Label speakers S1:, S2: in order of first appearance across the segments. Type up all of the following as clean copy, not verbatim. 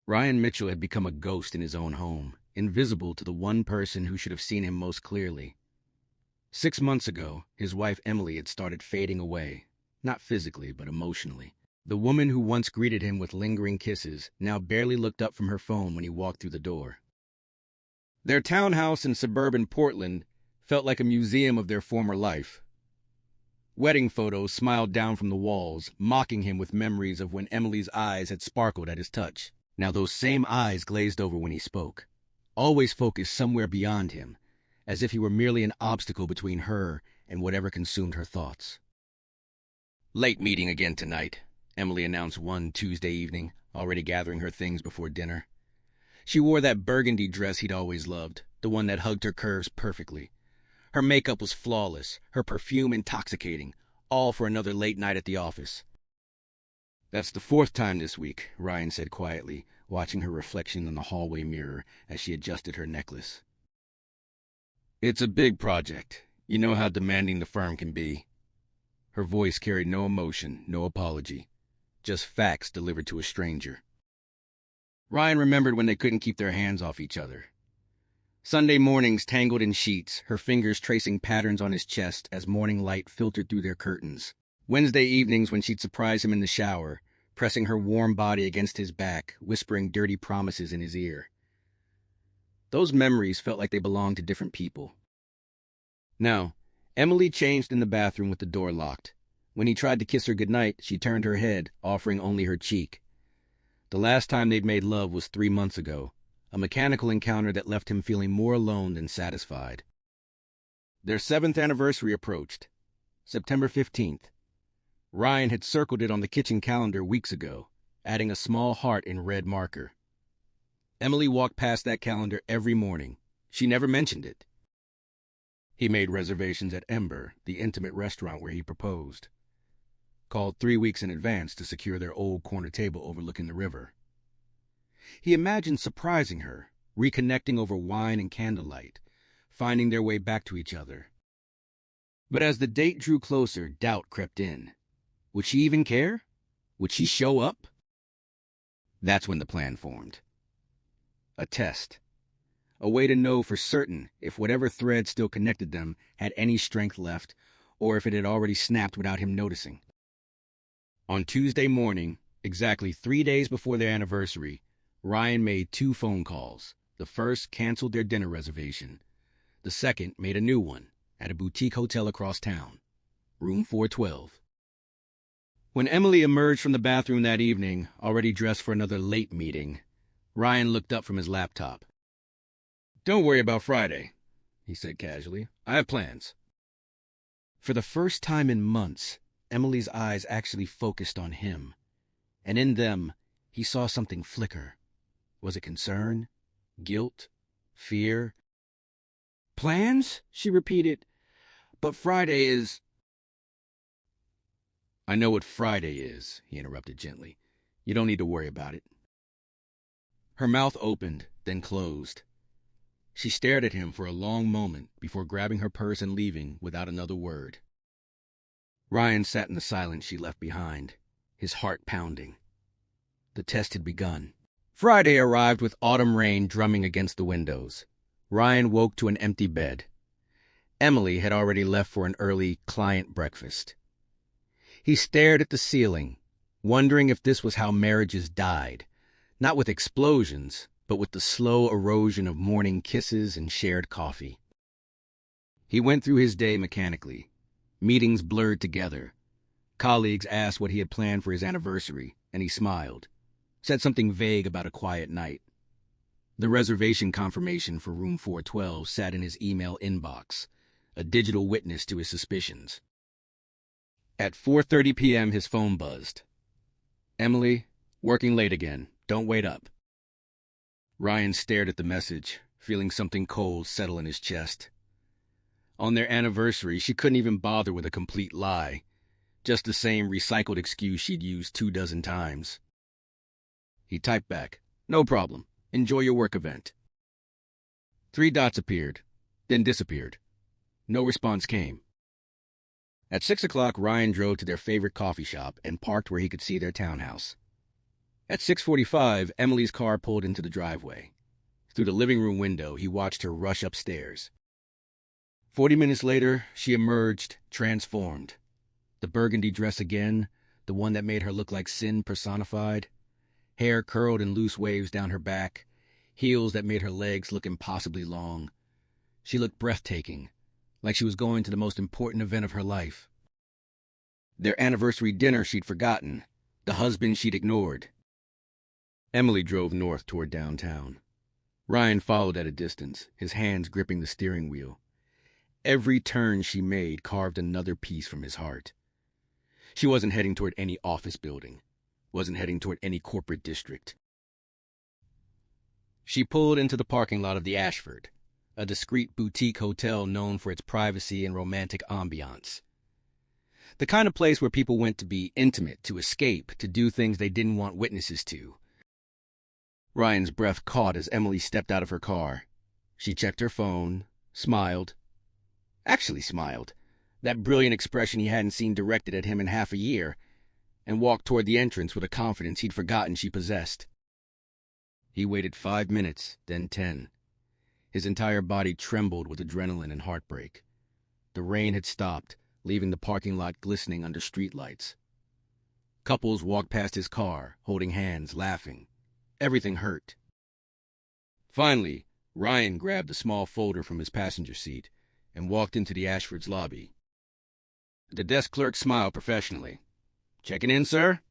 S1: Ryan Mitchell had become a ghost in his own home, invisible to the one person who should have seen him most clearly. 6 months ago, his wife Emily had started fading away, not physically, but emotionally. The woman who once greeted him with lingering kisses now barely looked up from her phone when he walked through the door. Their townhouse in suburban Portland felt like a museum of their former life. Wedding photos smiled down from the walls, mocking him with memories of when Emily's eyes had sparkled at his touch. Now those same eyes glazed over when he spoke, always focused somewhere beyond him, as if he were merely an obstacle between her and whatever consumed her thoughts. "Late meeting again tonight," Emily announced one Tuesday evening, already gathering her things before dinner. She wore that burgundy dress he'd always loved, the one that hugged her curves perfectly. Her makeup was flawless, her perfume intoxicating, all for another late night at the office. "That's the fourth time this week," Ryan said quietly, watching her reflection in the hallway mirror as she adjusted her necklace. "It's a big project. You know how demanding the firm can be." Her voice carried no emotion, no apology, just facts delivered to a stranger. Ryan remembered when they couldn't keep their hands off each other. Sunday mornings tangled in sheets, her fingers tracing patterns on his chest as morning light filtered through their curtains. Wednesday evenings when she'd surprise him in the shower, pressing her warm body against his back, whispering dirty promises in his ear. Those memories felt like they belonged to different people. Now, Emily changed in the bathroom with the door locked. When he tried to kiss her goodnight, she turned her head, offering only her cheek. The last time they'd made love was 3 months ago, a mechanical encounter that left him feeling more alone than satisfied. Their 7th anniversary approached, September 15th. Ryan had circled it on the kitchen calendar weeks ago, adding a small heart in red marker. Emily walked past that calendar every morning. She never mentioned it. He made reservations at Ember, the intimate restaurant where he proposed. Called 3 weeks in advance to secure their old corner table overlooking the river. He imagined surprising her, reconnecting over wine and candlelight, finding their way back to each other. But as the date drew closer, doubt crept in. Would she even care? Would she show up? That's when the plan formed. A test. A way to know for certain if whatever thread still connected them had any strength left, or if it had already snapped without him noticing. On Tuesday morning, exactly 3 days before their anniversary, Ryan made 2 phone calls. The first canceled their dinner reservation. The second made a new one at a boutique hotel across town, room 412. When Emily emerged from the bathroom that evening, already dressed for another late meeting, Ryan looked up from his laptop. "Don't worry about Friday," he said casually. "I have plans." For the first time in months, Emily's eyes actually focused on him, and in them, he saw something flicker. Was it concern? Guilt? Fear? "Plans?" she repeated. "But Friday is—" "I know what Friday is," he interrupted gently. "You don't need to worry about it." Her mouth opened, then closed. She stared at him for a long moment before grabbing her purse and leaving without another word. Ryan sat in the silence she left behind, his heart pounding. The test had begun. Friday arrived with autumn rain drumming against the windows. Ryan woke to an empty bed. Emily had already left for an early client breakfast. He stared at the ceiling, wondering if this was how marriages died, not with explosions, but with the slow erosion of morning kisses and shared coffee. He went through his day mechanically. Meetings blurred together. Colleagues asked what he had planned for his anniversary, and he smiled, said something vague about a quiet night. The reservation confirmation for room 412 sat in his email inbox, a digital witness to his suspicions. At 4:30 p.m. his phone buzzed. "Emily, working late again. Don't wait up." Ryan stared at the message, feeling something cold settle in his chest. On their anniversary, she couldn't even bother with a complete lie, just the same recycled excuse she'd used 24 times. He typed back, "No problem. Enjoy your work event." 3 dots appeared, then disappeared. No response came. At 6 o'clock, Ryan drove to their favorite coffee shop and parked where he could see their townhouse. At 6:45, Emily's car pulled into the driveway. Through the living room window, he watched her rush upstairs. 40 minutes later, she emerged, transformed. The burgundy dress again, the one that made her look like sin personified. Hair curled in loose waves down her back, heels that made her legs look impossibly long. She looked breathtaking, like she was going to the most important event of her life. Their anniversary dinner she'd forgotten, the husband she'd ignored. Emily drove north toward downtown. Ryan followed at a distance, his hands gripping the steering wheel. Every turn she made carved another piece from his heart. She wasn't heading toward any office building, wasn't heading toward any corporate district. She pulled into the parking lot of the Ashford, a discreet boutique hotel known for its privacy and romantic ambiance. The kind of place where people went to be intimate, to escape, to do things they didn't want witnesses to. Ryan's breath caught as Emily stepped out of her car. She checked her phone, smiled. Actually smiled, that brilliant expression he hadn't seen directed at him in half a year, and walked toward the entrance with a confidence he'd forgotten she possessed. He waited 5 minutes, then 10. His entire body trembled with adrenaline and heartbreak. The rain had stopped, leaving the parking lot glistening under streetlights. Couples walked past his car, holding hands, laughing. Everything hurt. Finally, Ryan grabbed a small folder from his passenger seat and walked into the Ashford's lobby. The desk clerk smiled professionally. "Checking in, sir?"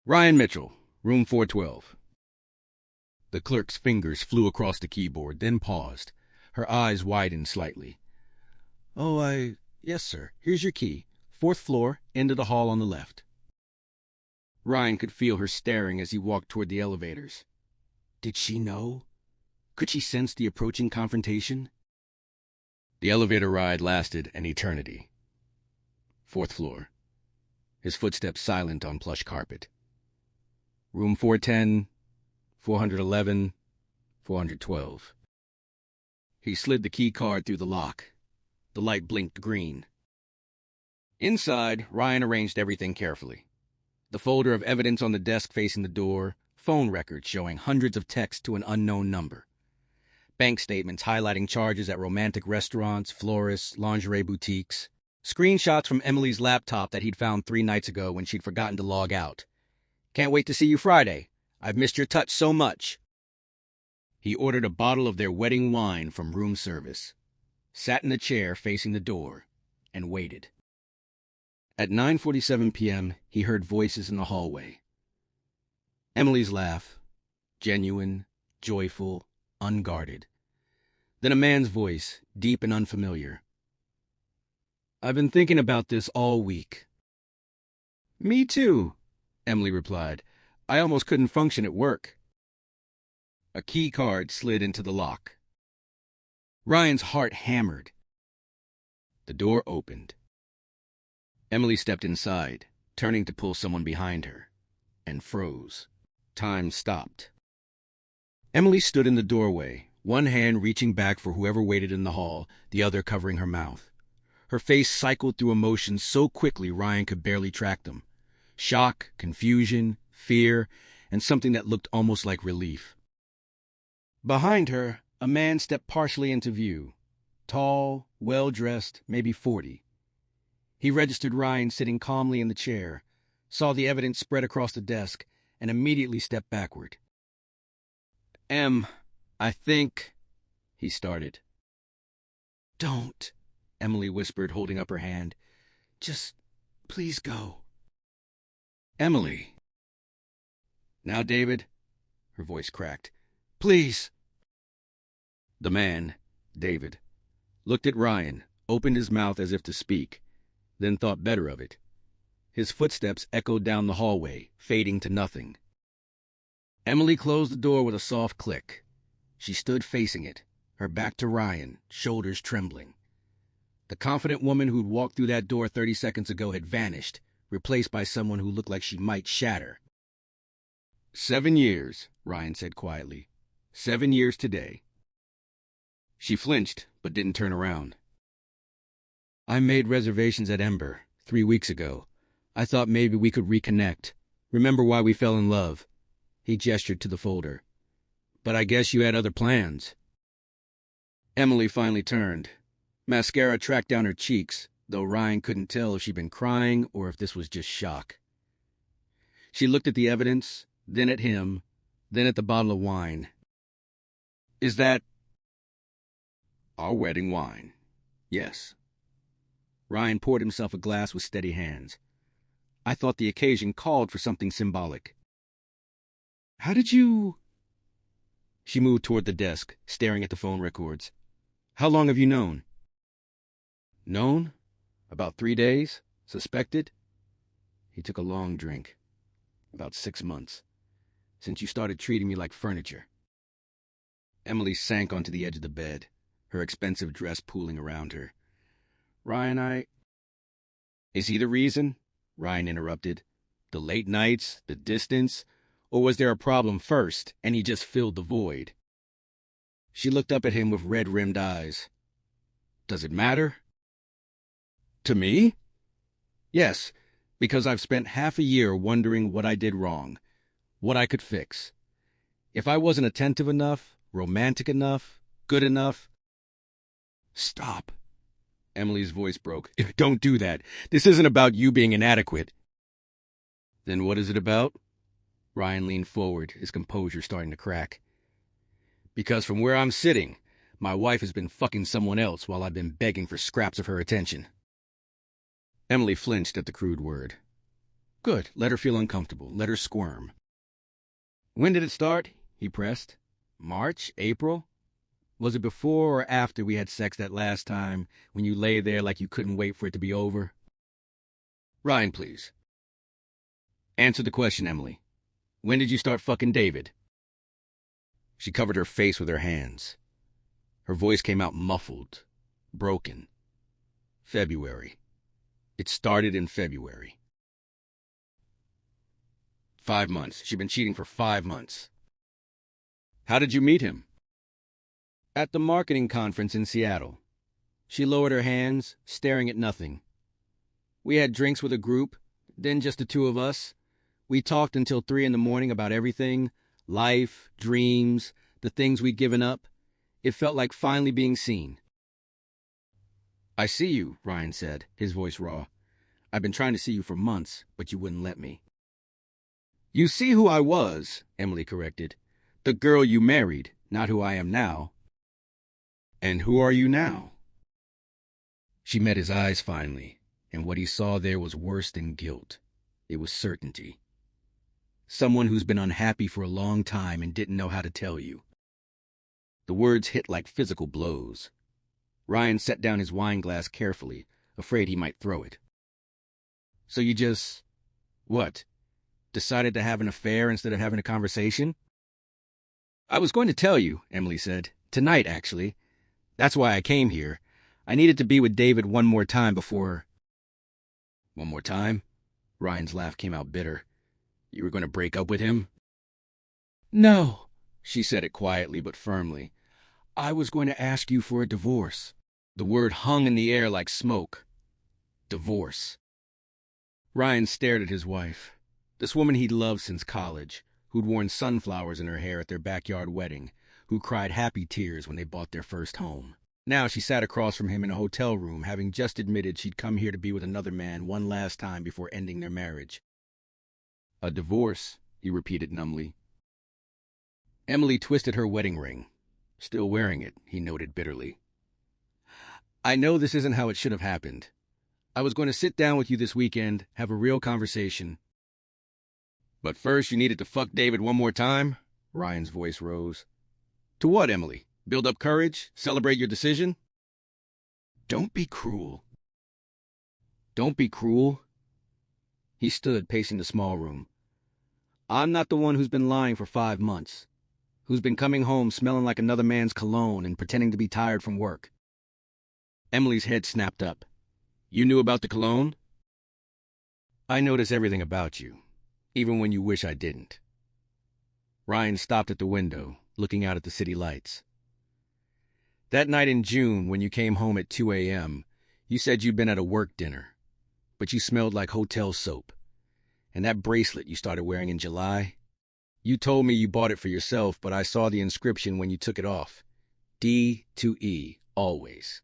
S1: "Ryan Mitchell, room 412. The clerk's fingers flew across the keyboard, then paused. Her eyes widened slightly. Yes, sir. Here's your key. 4th floor, end of the hall on the left." Ryan could feel her staring as he walked toward the elevators. Did she know? Could she sense the approaching confrontation? The elevator ride lasted an eternity. 4th floor. His footsteps silent on plush carpet. Room 410, 411, 412. He slid the key card through the lock. The light blinked green. Inside, Ryan arranged everything carefully. The folder of evidence on the desk facing the door, phone records showing hundreds of texts to an unknown number. Bank statements highlighting charges at romantic restaurants, florists, lingerie boutiques. Screenshots from Emily's laptop that he'd found 3 nights ago when she'd forgotten to log out. "Can't wait to see you Friday. I've missed your touch so much." He ordered a bottle of their wedding wine from room service, sat in a chair facing the door, and waited. At 9:47 p.m., he heard voices in the hallway. Emily's laugh, genuine, joyful, unguarded. Then a man's voice, deep and unfamiliar. "I've been thinking about this all week." "Me too," Emily replied. "I almost couldn't function at work." A key card slid into the lock. Ryan's heart hammered. The door opened. Emily stepped inside, turning to pull someone behind her, and froze. Time stopped. Emily stood in the doorway, one hand reaching back for whoever waited in the hall, the other covering her mouth. Her face cycled through emotions so quickly Ryan could barely track them. Shock, confusion, fear, and something that looked almost like relief. Behind her, a man stepped partially into view. Tall, well-dressed, maybe 40. He registered Ryan sitting calmly in the chair, saw the evidence spread across the desk, and immediately stepped backward. I think," he started. "Don't," Emily whispered, holding up her hand. "Just please go." "Emily." "Now, David," her voice cracked. "Please." The man, David, looked at Ryan, opened his mouth as if to speak, then thought better of it. His footsteps echoed down the hallway, fading to nothing. Emily closed the door with a soft click. She stood facing it, her back to Ryan, shoulders trembling. The confident woman who'd walked through that door 30 seconds ago had vanished, replaced by someone who looked like she might shatter. 7 years, Ryan said quietly. 7 years today. She flinched, but didn't turn around. "I made reservations at Ember 3 weeks ago. I thought maybe we could reconnect. Remember why we fell in love. He gestured to the folder. But I guess you had other plans. Emily finally turned. Mascara tracked down her cheeks, though Ryan couldn't tell if she'd been crying or if this was just shock. She looked at the evidence, then at him, then at the bottle of wine. Is that our wedding wine? Yes. Ryan poured himself a glass with steady hands. I thought the occasion called for something symbolic. How did you... She moved toward the desk, staring at the phone records. How long have you known? Known? About 3 days? Suspected? He took a long drink. About 6 months. Since you started treating me like furniture. Emily sank onto the edge of the bed, her expensive dress pooling around her. Ryan, Is he the reason? Ryan interrupted. The late nights, the distance, or was there a problem first, and he just filled the void? She looked up at him with red-rimmed eyes. Does it matter? To me? Yes, because I've spent half a year wondering what I did wrong, what I could fix. If I wasn't attentive enough, romantic enough, good enough... Stop. Emily's voice broke. Don't do that. This isn't about you being inadequate. Then what is it about? Ryan leaned forward, his composure starting to crack. Because from where I'm sitting, my wife has been fucking someone else while I've been begging for scraps of her attention. Emily flinched at the crude word. Good, let her feel uncomfortable, let her squirm. When did it start? He pressed. March? April? Was it before or after we had sex that last time, when you lay there like you couldn't wait for it to be over? Ryan, please. Answer the question, Emily. When did you start fucking David? She covered her face with her hands. Her voice came out muffled, broken. February. It started in February. 5 months. She'd been cheating for 5 months. How did you meet him? At the marketing conference in Seattle. She lowered her hands, staring at nothing. We had drinks with a group, then just the two of us. We talked until 3 a.m. about everything, life, dreams, the things we'd given up. It felt like finally being seen. I see you, Ryan said, his voice raw. I've been trying to see you for months, but you wouldn't let me. You see who I was, Emily corrected. The girl you married, not who I am now. And who are you now? She met his eyes finally, and what he saw there was worse than guilt. It was certainty. Someone who's been unhappy for a long time and didn't know how to tell you. The words hit like physical blows. Ryan set down his wine glass carefully, afraid he might throw it. So you just... what? Decided to have an affair instead of having a conversation? I was going to tell you, Emily said. Tonight, actually. That's why I came here. I needed to be with David one more time before... One more time? Ryan's laugh came out bitter. You were going to break up with him? No, she said it quietly but firmly. I was going to ask you for a divorce. The word hung in the air like smoke. Divorce. Ryan stared at his wife. This woman he'd loved since college, who'd worn sunflowers in her hair at their backyard wedding, who cried happy tears when they bought their first home. Now she sat across from him in a hotel room, having just admitted she'd come here to be with another man one last time before ending their marriage. A divorce, he repeated numbly. Emily twisted her wedding ring. Still wearing it, he noted bitterly. I know this isn't how it should have happened. I was going to sit down with you this weekend, have a real conversation. But first you needed to fuck David one more time? Ryan's voice rose. To what, Emily? Build up courage? Celebrate your decision? Don't be cruel. Don't be cruel. He stood, pacing the small room. I'm not the one who's been lying for 5 months, who's been coming home smelling like another man's cologne and pretending to be tired from work. Emily's head snapped up. You knew about the cologne? I notice everything about you, even when you wish I didn't. Ryan stopped at the window, looking out at the city lights. That night in June, when you came home at 2 a.m., you said you'd been at a work dinner, but you smelled like hotel soap. And that bracelet you started wearing in July? You told me you bought it for yourself, but I saw the inscription when you took it off. D to E, always.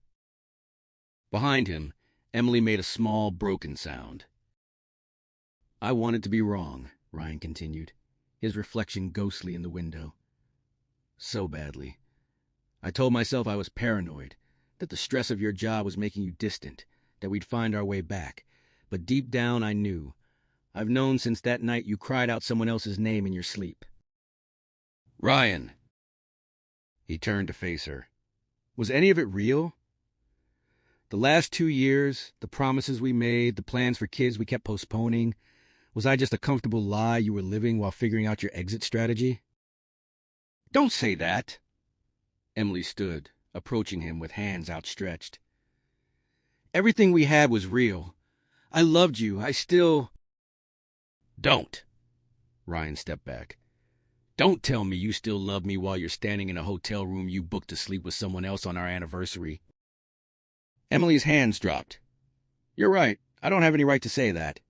S1: Behind him, Emily made a small, broken sound. I wanted to be wrong, Ryan continued, his reflection ghostly in the window. So badly. I told myself I was paranoid, that the stress of your job was making you distant, that we'd find our way back. But deep down I knew. I've known since that night you cried out someone else's name in your sleep. Ryan! He turned to face her. Was any of it real? The last 2 years, the promises we made, the plans for kids we kept postponing, was I just a comfortable lie you were living while figuring out your exit strategy? Don't say that. Emily stood, approaching him with hands outstretched. Everything we had was real. I loved you. I still... Don't. Ryan stepped back. Don't tell me you still love me while you're standing in a hotel room you booked to sleep with someone else on our anniversary. Emily's hands dropped. You're right. I don't have any right to say that.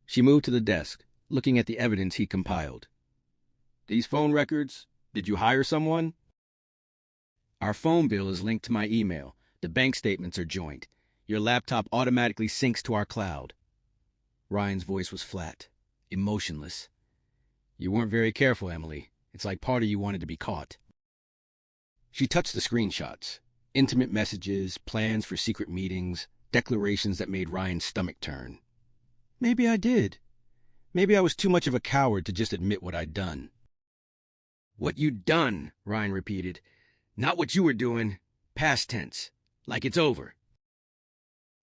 S1: She moved to the desk, looking at the evidence he compiled. These phone records? Did you hire someone? Our phone bill is linked to my email. The bank statements are joint. Your laptop automatically syncs to our cloud. Ryan's voice was flat, emotionless. You weren't very careful, Emily. It's like part of you wanted to be caught. She touched the screenshots. Intimate messages, plans for secret meetings, declarations that made Ryan's stomach turn. Maybe I did. Maybe I was too much of a coward to just admit what I'd done. What you'd done, Ryan repeated. Not what you were doing. Past tense. Like it's over.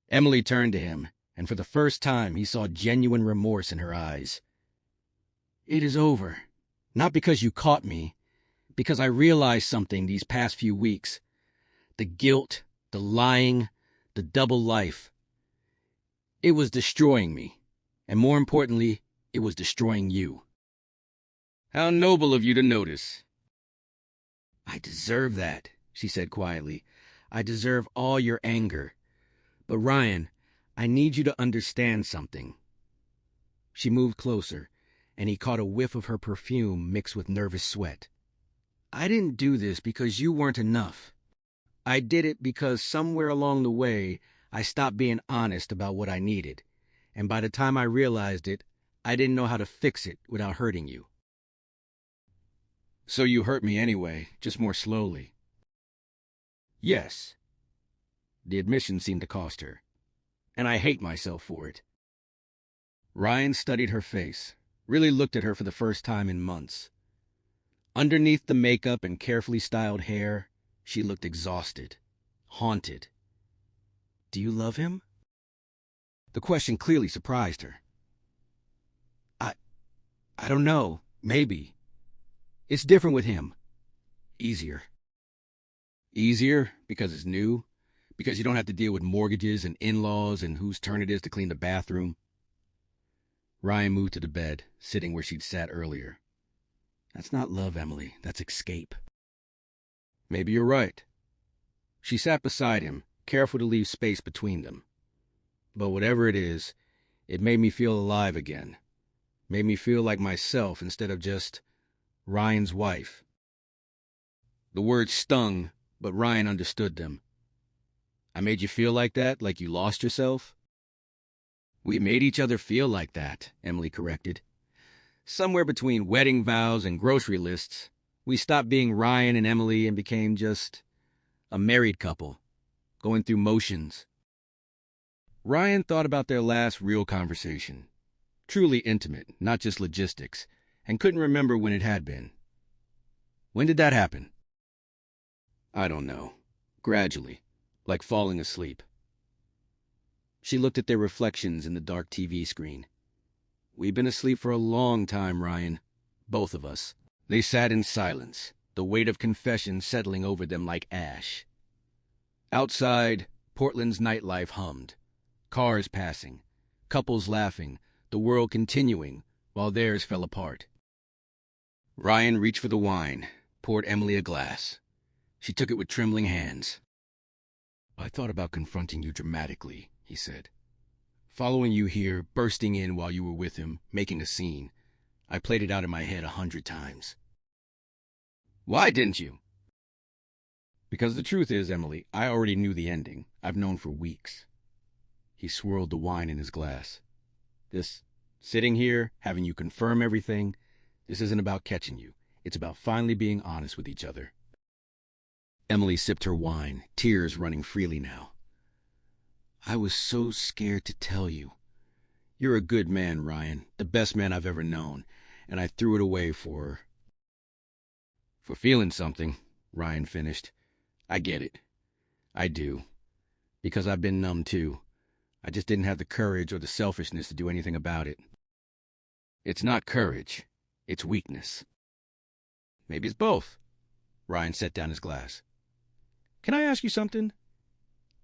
S1: Emily turned to him, and for the first time he saw genuine remorse in her eyes. It is over. Not because you caught me. Because I realized something these past few weeks. The guilt, the lying, the double life. It was destroying me. And more importantly, it was destroying you. How noble of you to notice. I deserve that, she said quietly. I deserve all your anger. But Ryan, I need you to understand something. She moved closer, and he caught a whiff of her perfume mixed with nervous sweat. I didn't do this because you weren't enough. I did it because somewhere along the way, I stopped being honest about what I needed. And by the time I realized it, I didn't know how to fix it without hurting you. So you hurt me anyway, just more slowly. Yes. The admission seemed to cost her. And I hate myself for it. Ryan studied her face, really looked at her for the first time in months. Underneath the makeup and carefully styled hair, she looked exhausted, haunted. Do you love him? The question clearly surprised her. I don't know. Maybe. It's different with him. Easier. Easier because it's new? Because you don't have to deal with mortgages and in-laws and whose turn it is to clean the bathroom? Ryan moved to the bed, sitting where she'd sat earlier. That's not love, Emily. That's escape. Maybe you're right. She sat beside him, careful to leave space between them. But whatever it is, it made me feel alive again. Made me feel like myself instead of just Ryan's wife. The words stung, but Ryan understood them. I made you feel like that, like you lost yourself? We made each other feel like that, Emily corrected. Somewhere between wedding vows and grocery lists, we stopped being Ryan and Emily and became just a married couple, going through motions. Ryan thought about their last real conversation. Truly intimate, not just logistics, and couldn't remember when it had been. When did that happen? I don't know. Gradually, like falling asleep. She looked at their reflections in the dark TV screen. We've been asleep for a long time, Ryan. Both of us. They sat in silence, the weight of confession settling over them like ash. Outside, Portland's nightlife hummed. Cars passing, couples laughing, the world continuing, while theirs fell apart. Ryan reached for the wine, poured Emily a glass. She took it with trembling hands. I thought about confronting you dramatically, he said. Following you here, bursting in while you were with him, making a scene. I played it out in my head 100 times. Why didn't you? Because the truth is, Emily, I already knew the ending. I've known for weeks. He swirled the wine in his glass. This, sitting here, having you confirm everything, this isn't about catching you. It's about finally being honest with each other. Emily sipped her wine, tears running freely now. I was so scared to tell you. You're a good man, Ryan, the best man I've ever known, and I threw it away for feeling something, Ryan finished. I get it. I do. Because I've been numb too. I just didn't have the courage or the selfishness to do anything about it. It's not courage. It's weakness. Maybe it's both. Ryan set down his glass. Can I ask you something?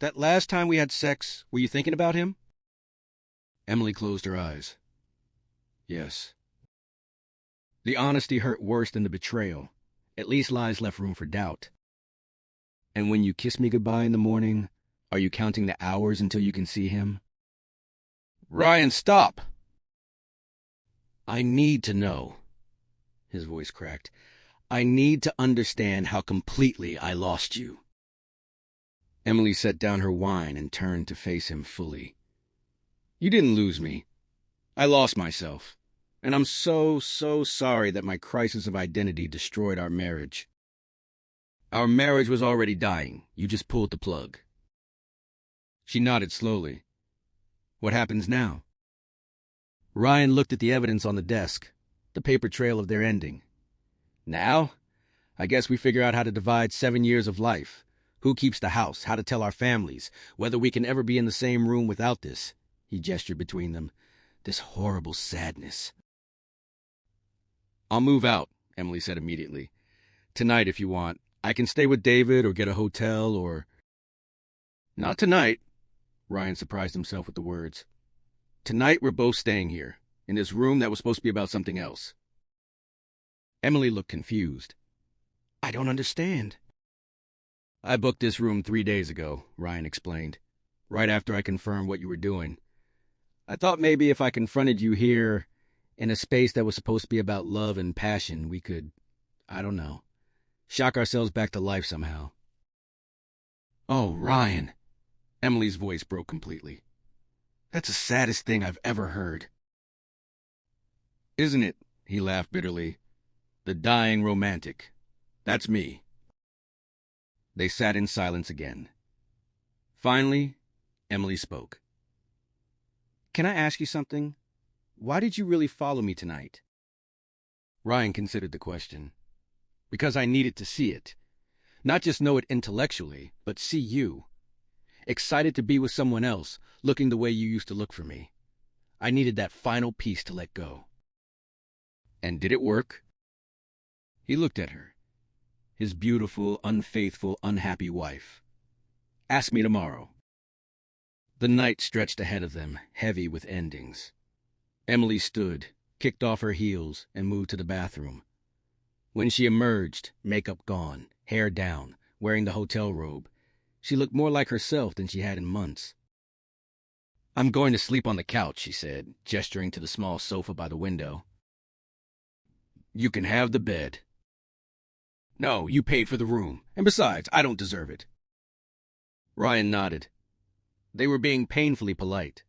S1: That last time we had sex, were you thinking about him? Emily closed her eyes. Yes. The honesty hurt worse than the betrayal. At least lies left room for doubt. And when you kiss me goodbye in the morning, are you counting the hours until you can see him? Ryan, stop! I need to know. His voice cracked. I need to understand how completely I lost you. Emily set down her wine and turned to face him fully. You didn't lose me. I lost myself. And I'm so sorry that my crisis of identity destroyed our marriage. Our marriage was already dying. You just pulled the plug. She nodded slowly. What happens now? Ryan looked at the evidence on the desk, the paper trail of their ending. Now? I guess we figure out how to divide 7 years of life. Who keeps the house, how to tell our families, whether we can ever be in the same room without this. He gestured between them. This horrible sadness. I'll move out, Emily said immediately. Tonight, if you want. I can stay with David or get a hotel or... Not tonight, Ryan surprised himself with the words. Tonight we're both staying here, in this room that was supposed to be about something else. Emily looked confused. I don't understand. I booked this room 3 days ago, Ryan explained, right after I confirmed what you were doing. I thought maybe if I confronted you here, in a space that was supposed to be about love and passion, we could, I don't know, shock ourselves back to life somehow. Oh, Ryan. Emily's voice broke completely. That's the saddest thing I've ever heard. Isn't it? He laughed bitterly. The dying romantic. That's me. They sat in silence again. Finally, Emily spoke. Can I ask you something? Why did you really follow me tonight? Ryan considered the question. Because I needed to see it. Not just know it intellectually, but see you. Excited to be with someone else, looking the way you used to look for me. I needed that final piece to let go. And did it work? He looked at her. His beautiful, unfaithful, unhappy wife. Ask me tomorrow. The night stretched ahead of them, heavy with endings. Emily stood, kicked off her heels, and moved to the bathroom. When she emerged, makeup gone, hair down, wearing the hotel robe, she looked more like herself than she had in months. I'm going to sleep on the couch, she said, gesturing to the small sofa by the window. You can have the bed. No, you paid for the room, and besides, I don't deserve it. Ryan nodded. They were being painfully polite.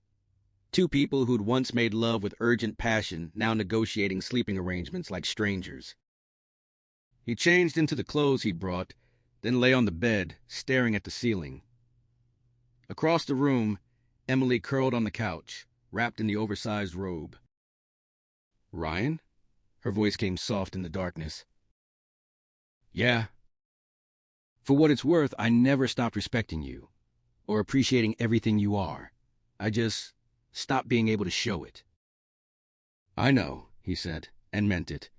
S1: Two people who'd once made love with urgent passion, now negotiating sleeping arrangements like strangers. He changed into the clothes he'd brought, then lay on the bed, staring at the ceiling. Across the room, Emily curled on the couch, wrapped in the oversized robe. Ryan? Her voice came soft in the darkness. Yeah. For what it's worth, I never stopped respecting you, or appreciating everything you are. I just stopped being able to show it. I know, he said, and meant it.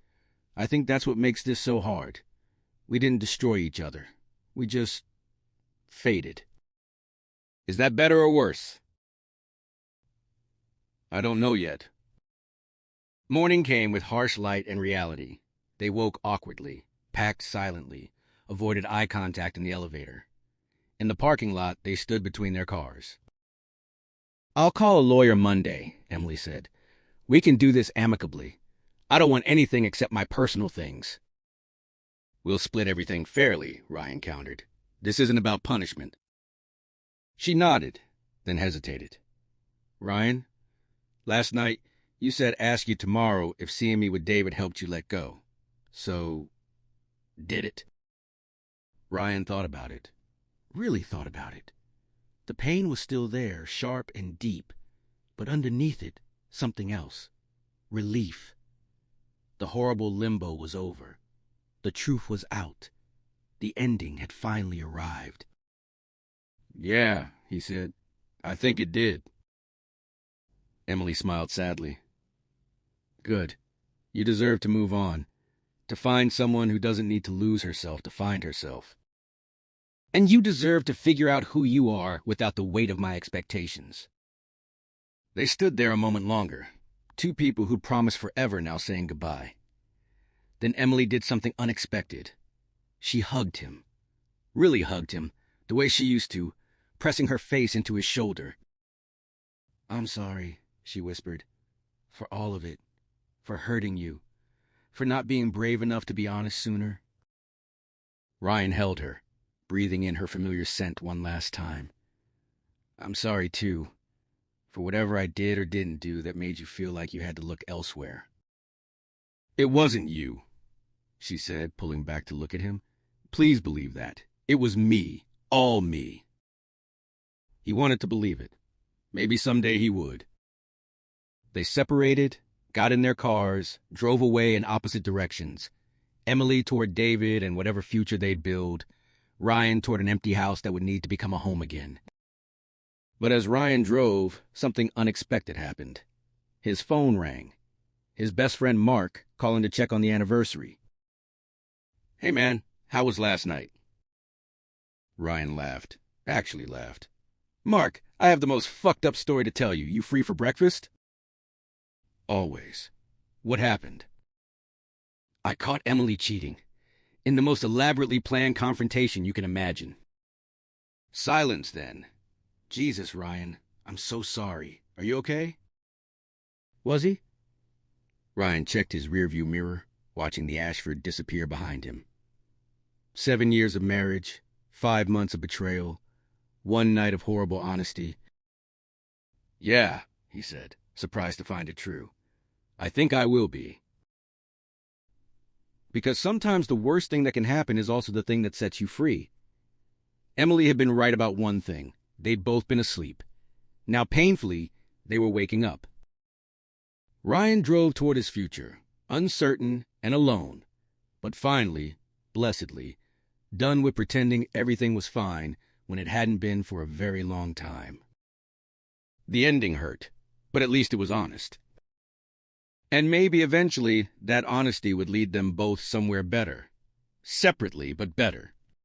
S1: I think that's what makes this so hard. We didn't destroy each other. We just faded. Is that better or worse? I don't know yet. Morning came with harsh light and reality. They woke awkwardly, packed silently, avoided eye contact in the elevator. In the parking lot, they stood between their cars. I'll call a lawyer Monday, Emily said. We can do this amicably. I don't want anything except my personal things. We'll split everything fairly, Ryan countered. This isn't about punishment. She nodded, then hesitated. Ryan, last night you said ask you tomorrow if seeing me with David helped you let go. So, did it? Ryan thought about it. Really thought about it. The pain was still there, sharp and deep, but underneath it, something else. Relief. The horrible limbo was over. The truth was out. The ending had finally arrived. Yeah, he said. I think it did. Emily smiled sadly. Good. You deserve to move on. To find someone who doesn't need to lose herself to find herself. And you deserve to figure out who you are without the weight of my expectations. They stood there a moment longer, two people who'd promised forever now saying goodbye. Then Emily did something unexpected. She hugged him. Really hugged him, the way she used to, pressing her face into his shoulder. I'm sorry, she whispered, for all of it, for hurting you, for not being brave enough to be honest sooner. Ryan held her, breathing in her familiar scent one last time. I'm sorry, too, for whatever I did or didn't do that made you feel like you had to look elsewhere. It wasn't you, she said, pulling back to look at him. Please believe that. It was me. All me. He wanted to believe it. Maybe someday he would. They separated, got in their cars, drove away in opposite directions. Emily toward David and whatever future they'd build. Ryan toward an empty house that would need to become a home again. But as Ryan drove, something unexpected happened. His phone rang. His best friend Mark calling to check on the anniversary. Hey man, how was last night? Ryan laughed. Actually laughed. Mark, I have the most fucked up story to tell you. You free for breakfast? Always. What happened? I caught Emily cheating. In the most elaborately planned confrontation you can imagine. Silence, then. Jesus, Ryan, I'm so sorry. Are you okay? Was he? Ryan checked his rearview mirror, watching the Ashford disappear behind him. 7 years of marriage, 5 months of betrayal, 1 night of horrible honesty. Yeah, he said, surprised to find it true. I think I will be. Because sometimes the worst thing that can happen is also the thing that sets you free. Emily had been right about one thing. They'd both been asleep. Now, painfully, they were waking up. Ryan drove toward his future, uncertain and alone, but finally, blessedly, done with pretending everything was fine when it hadn't been for a very long time. The ending hurt, but at least it was honest. And maybe eventually that honesty would lead them both somewhere better. Separately, but better.